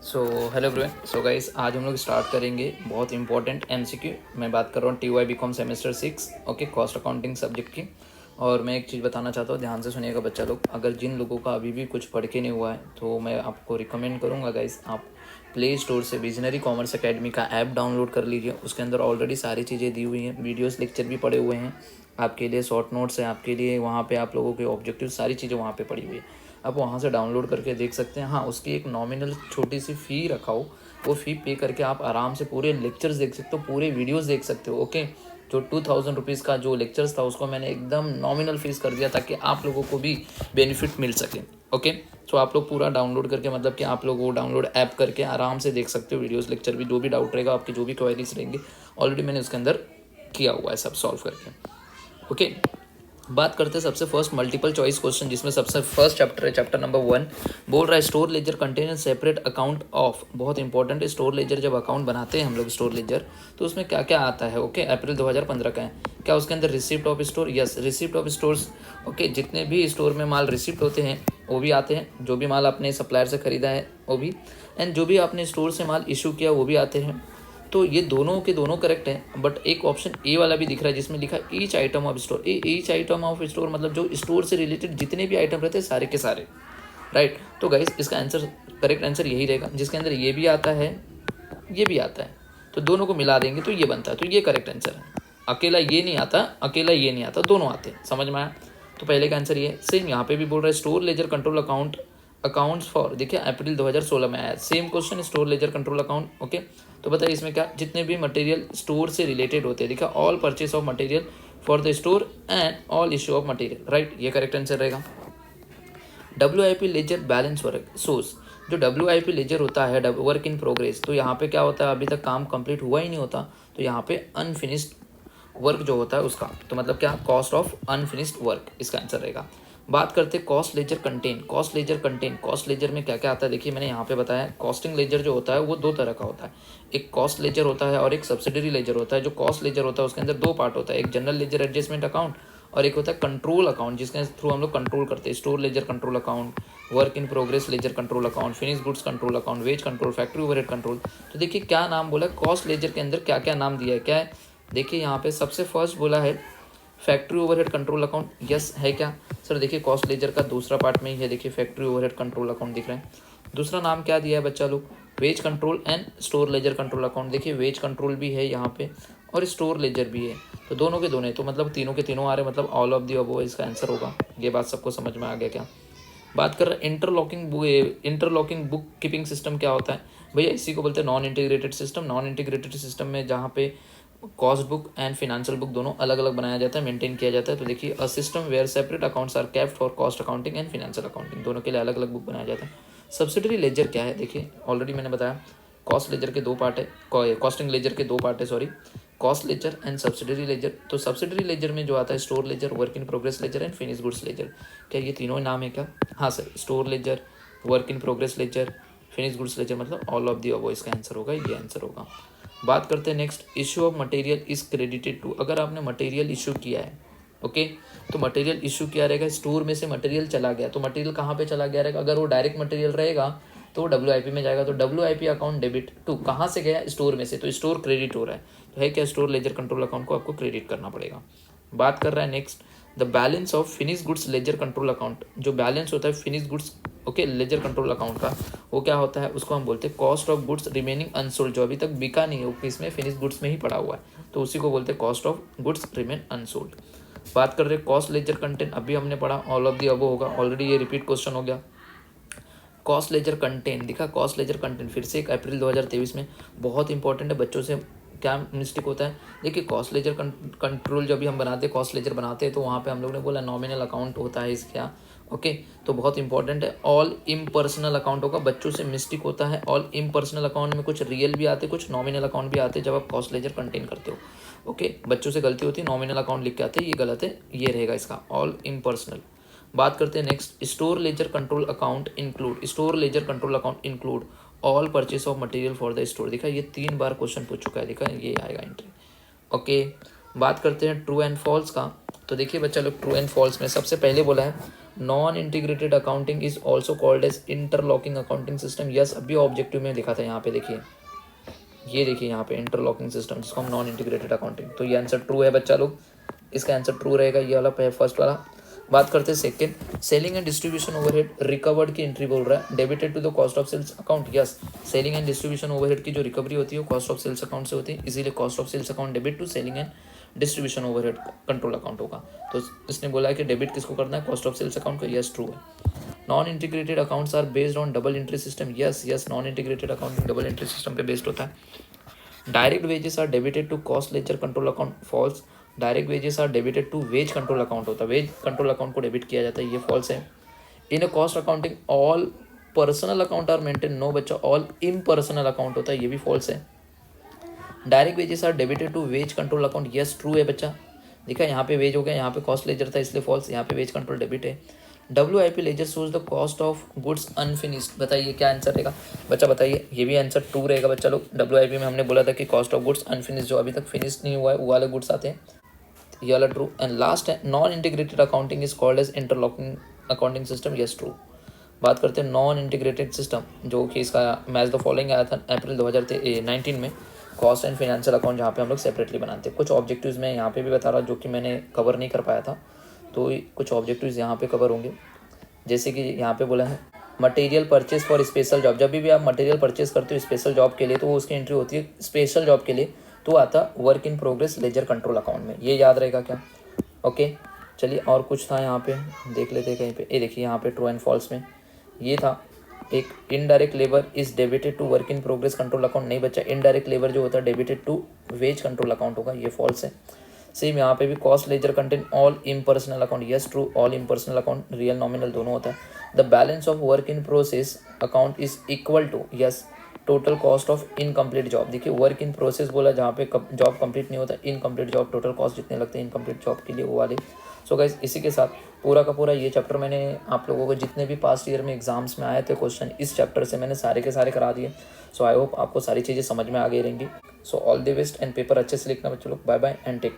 So hello everyone. So guys, आज हम लोग स्टार्ट करेंगे बहुत इंपॉर्टेंट एमसीक्यू। मैं बात कर रहा हूँ TY BCom semester 6 okay, cost accounting subject की। और मैं एक चीज़ बताना चाहता हूँ, ध्यान से सुनिएगा बच्चा लोग। अगर जिन लोगों का अभी भी कुछ पढ़ के नहीं हुआ है तो मैं आपको रिकमेंड करूँगा गाइस, आप प्ले स्टोर से विजनरी कॉमर्स एकेडमी का ऐप डाउनलोड कर लीजिए। उसके अंदर ऑलरेडी सारी चीज़ें दी हुई हैं, वीडियोस लेक्चर भी पड़े हुए हैं आपके लिए, शॉर्ट नोट्स हैं आपके लिए, वहाँ पे आप लोगों के ऑब्जेक्टिव सारी चीज़ें वहाँ पे पड़ी हुई है। आप वहाँ से डाउनलोड करके देख सकते हैं। हाँ, उसकी एक नॉमिनल छोटी सी फ़ी रखा हो, वो फ़ी पे करके आप आराम से पूरे लेक्चर्स देख सकते हो, पूरे वीडियोस देख सकते हो। ओके, जो 2000 रुपीज़ का जो लेक्चर्स था उसको मैंने एकदम नॉमिनल फीस कर दिया ताकि आप लोगों को भी बेनिफिट मिल सके। ओके, तो आप लोग पूरा डाउनलोड करके, मतलब कि आप लोग वो डाउनलोड ऐप करके आराम से देख सकते हो वीडियोस लेक्चर भी। जो भी डाउट रहेगा, आपकी जो भी क्वेरीज रहेंगी, ऑलरेडी मैंने उसके अंदर किया हुआ है सब सॉल्व करके। ओके, बात करते हैं सबसे फर्स्ट मल्टीपल चॉइस क्वेश्चन, जिसमें सबसे फर्स्ट चैप्टर है, चैप्टर नंबर 1। बोल रहा है store laser contain separate account of. बहुत इंपॉर्टेंट है, स्टोर लेजर जब अकाउंट बनाते हैं हम लोग स्टोर लेजर, तो उसमें क्या क्या आता है। ओके, अप्रैल 2015 का है। क्या उसके अंदर receipt of store? Yes, receipt of stores. Okay, जितने भी स्टोर में माल रिसिप्ट होते हैं वो भी आते हैं, जो भी माल आपने सप्लायर से खरीदा है वो भी, एंड जो भी आपने स्टोर से माल इशू किया वो भी आते हैं। तो ये दोनों के दोनों करेक्ट हैं, बट एक ऑप्शन ए वाला भी दिख रहा है जिसमें लिखा है each item of store. Each item of store मतलब जो स्टोर से रिलेटेड जितने भी आइटम रहते हैं सारे के सारे, राइट। तो गाइस, इसका आंसर, करेक्ट आंसर यही रहेगा जिसके अंदर ये भी आता है ये भी आता है, तो दोनों को मिला देंगे तो ये बनता है, तो ये करेक्ट आंसर है। अकेला ये नहीं आता, अकेला ये नहीं आता, दोनों आते हैं। समझ में आया? तो पहले का आंसर ये। सेम यहाँ पे भी बोल रहा है store ledger control account accounts for, देखिए अप्रैल 2016 में आया same question, store ledger control account. Okay, तो बताइए इसमें क्या, जितने भी मटेरियल स्टोर से रिलेटेड होते हैं, देखा all purchase of material for the store and all issue of material, right, ये करेक्ट आंसर रहेगा। WIP ledger balance work source, जो WIP लेजर होता है वर्क इन प्रोग्रेस, तो यहाँ पे क्या होता है, अभी तक काम कंप्लीट हुआ ही नहीं होता, तो यहाँ पे अनफिनिश्ड वर्क जो होता है उसका, तो मतलब क्या, कॉस्ट ऑफ अनफिनिश्ड वर्क इसका आंसर रहेगा। बात करते हैं cost ledger contain. Cost ledger contain, cost ledger में क्या क्या आता है देखिए, मैंने यहाँ पे बताया। कॉस्टिंग लेजर जो होता है वो दो तरह का होता है, एक कॉस्ट लेजर होता है और एक सब्सिडरी लेजर होता है। जो कॉस्ट लेजर होता है उसके अंदर दो पार्ट होता है, एक जनरल लेजर एडजस्टमेंट अकाउंट और एक होता है कंट्रोल अकाउंट, जिसके थ्रू हम लोग कंट्रोल करते हैं। Store ledger control account, work in progress ledger control account, finish goods control account, wage control, factory overhead control. तो देखिए क्या नाम बोला है कॉस्ट लेजर के अंदर, क्या क्या नाम दिया है, क्या है देखिए यहाँ पे। सबसे फर्स्ट बोला है factory overhead control account, yes है क्या सर? देखिए कॉस्ट लेजर का दूसरा पार्ट में ही है, देखिए फैक्ट्री ओवरहेड कंट्रोल अकाउंट दिख रहा है। दूसरा नाम क्या दिया है बच्चा लोग, wage control and store ledger control account. देखिए वेज कंट्रोल भी है यहाँ पे और स्टोर लेजर भी है, तो दोनों के दोनों, तो मतलब तीनों के तीनों आ रहे, मतलब ऑल ऑफ दी अबव इसका आंसर होगा। ये बात सबको समझ में आ गया क्या? बात कर रहे हैं इंटरलॉकिंग बुक कीपिंग सिस्टम क्या होता है भैया, इसी को बोलते हैं non integrated system. Non integrated system में जहाँ पे cost book and financial book दोनों अलग अलग बनाया जाता है, मेंटेन किया जाता है। तो देखिए a system where separate accounts are kept for cost accounting and financial accounting, दोनों के लिए अलग अलग बुक बनाया जाता है। सब्सिडरी लेजर क्या है देखिए, ऑलरेडी मैंने बताया, कॉस्ट लेजर के दो पार्ट है, कॉस्टिंग लेजर के दो पार्ट है, sorry, cost ledger and subsidiary ledger. तो सब्सिडरी लेजर में जो आता है store ledger, work in progress ledger and finish goods ledger. क्या ये तीनों नाम है क्या? हाँ sir, store ledger, work in progress ledger, finish goods ledger, मतलब ऑल ऑफ दी अबव इसका आंसर होगा, ये आंसर होगा। बात करते हैं next, issue of material is credited to. अगर आपने मटेरियल इशू किया है, ओके, तो मटेरियल इशू किया रहेगा, स्टोर में से मटेरियल चला गया, तो मटेरियल कहाँ पे चला गया रहेगा? अगर वो डायरेक्ट मटेरियल रहेगा तो WIP में जाएगा, तो WIP अकाउंट डेबिट टू, कहाँ से गया? स्टोर में से, तो स्टोर क्रेडिट हो रहा है, तो है क्या, स्टोर लेजर कंट्रोल अकाउंट को आपको क्रेडिट करना पड़ेगा। बात कर रहा है next, the balance of finish goods laser control account. जो बैलेंस होता है finish goods, okay, laser control account का, वो क्या होता है, उसको हम बोलते हैं cost of goods remaining unsold, जो अभी तक बिका नहीं है वो इसमें फिनिश गुड्स में ही पड़ा हुआ है, तो उसी को बोलते हैं cost of goods remain unsold. बात कर रहे हैं कॉस्ट लेजर कंटेंट, अभी हमने पढ़ा ऑल ऑफ दी अबव होगा, ऑलरेडी ये रिपीट क्वेश्चन हो गया। कॉस्ट लेजर कंटेंट दिखा, कॉस्ट लेजर कंटेंट फिर से एक अप्रैल 2023 में, बहुत इंपॉर्टेंट है, बच्चों से क्या मिस्टेक होता है देखिए। कॉस्ट लेजर कंट्रोल जब भी हम बनाते हैं, कॉस्ट लेजर बनाते हैं, तो वहाँ पे हम लोग ने बोला नॉमिनल अकाउंट होता है इसका, ओके, तो बहुत इंपॉर्टेंट है। ऑल इम्पर्सनल अकाउंट होगा, बच्चों से मिस्टेक होता है। ऑल इम्पर्सनल अकाउंट में कुछ रियल भी आते, कुछ नॉमिनल अकाउंट भी आते जब आप कॉस्ट लेजर कंटेन करते हो, ओके, बच्चों से गलती होती है, नॉमिनल अकाउंट लिख के आते हैं, ये गलत है, ये रहेगा इसका ऑल इम्पर्सनल। बात करते हैं next, store ledger control account include, store ledger control account include all purchase of material for the store. देखा ये 3 बार क्वेश्चन पूछ चुका है, देखा ये आएगा एंट्री, ओके। बात करते हैं ट्रू एंड फॉल्स का, तो देखिए बच्चा लोग ट्रू एंड फॉल्स में सबसे पहले बोला है non integrated accounting is also called as interlocking accounting system. Yes, अभी ऑब्जेक्टिव में लिखा था यहाँ पे, देखिए ये देखिए यहाँ पे इंटरलॉकिंग सिस्टम जिसको हम नॉन इंटीग्रेटेड अकाउंटिंग, तो ये आंसर ट्रू है बच्चा लोग, इसका आंसर ट्रू रहेगा ये वाला फर्स्ट वाला। बात करते हैं second, selling and distribution overhead recovered की एंट्री बोल रहा है debited to the cost of sales account. Yes, selling and distribution overhead की जो रिकवरी होती है कॉस्ट ऑफ सेल्स अकाउंट से होती है, इसीलिए cost of sales account debit to selling and distribution overhead control account होगा। तो इसने बोला है कि डेबिट किसको करना है, कॉस्ट ऑफ सेल्स अकाउंट को। यस ट्रू है। Non integrated accounts are based on double entry system. Yes, non integrated accounting double entry system पे बेस्ड होता है। Direct wages are debited to cost ledger control account. False, direct wages are debited to wage control account होता है, wage control account को debit किया जाता है, ये फॉल्स है। In a cost accounting all personal account are maintain. No बच्चा, all impersonal account होता है, ये भी फॉल्स है। Direct wages are debited to wage control account. Yes true है बच्चा, देखा यहाँ पे वेज हो गया, यहाँ पे कॉस्ट लेजर था इसलिए फॉल्स, यहाँ पे वेज कंट्रोल डेबिट है। WIP ledger shows the cost of goods unfinished. बताइए क्या आंसर रहेगा बच्चा, बताइए, ये भी आंसर ट्रू रहेगा बच्चा लोग। WIP में हमने बोला था कि कॉस्ट ऑफ गुड्स अनफिनिश्ड, जो अभी तक फिनिश नहीं हुआ है वो वाले गुड्स आते हैं, ये वाला ट्रू। एंड लास्ट है non integrated accounting is called as interlocking accounting system. Yes true. बात करते हैं नॉन इंटीग्रेटेड सिस्टम, जो कि इसका मैच द फॉलोइंग आया था अप्रैल 2019 में, कॉस्ट एंड फाइनेंशियल अकाउंट, जहाँ पे हम लोग सेपरेटली बनाते हैं। कुछ ऑब्जेक्टिव्स मैं यहाँ पे भी बता रहा हूँ जो कि मैंने कवर नहीं कर पाया था, तो कुछ ऑब्जेक्टिव्स यहाँ पे कवर होंगे। जैसे कि यहाँ पे बोला है material purchase for special job. जब भी आप मटेरियल परचेज करते हो स्पेशल जॉब के लिए, तो वो उसकी एंट्री होती है स्पेशल जॉब के लिए, तो आता work in progress ledger control account में, ये याद रहेगा क्या। ओके चलिए, और कुछ था यहाँ पे देख लेते हैं कहीं पे। ये देखिए यहाँ पे ट्रू एंड फॉल्स में ये था एक, indirect labour is debited to work in progress control account. नहीं बच्चा, इनडायरेक्ट लेबर जो होता है debited to wage control account होगा, ये फॉल्स है। सेम यहाँ पे भी cost ledger contain all impersonal account. Yes true, all impersonal account real nominal दोनों होता है। The balance of work in process account is equal to, yes, total cost of incomplete job. देखिए work in process बोला जहाँ पे job complete नहीं होता, incomplete job total cost जितने लगते हैं इनकम्प्लीट जॉब के लिए वो वाले। सो गाइस इसी के साथ पूरा का पूरा ये चैप्टर मैंने आप लोगों को जितने भी पास्ट ईयर में एग्जाम्स में आए थे क्वेश्चन, इस चैप्टर से मैंने सारे के सारे करा दिए। सो आई होप आपको सारी चीज़ें समझ में आ गई रहेंगी। So all the best and paper अच्छे से लिखना बच्चों लोग। Bye bye and take.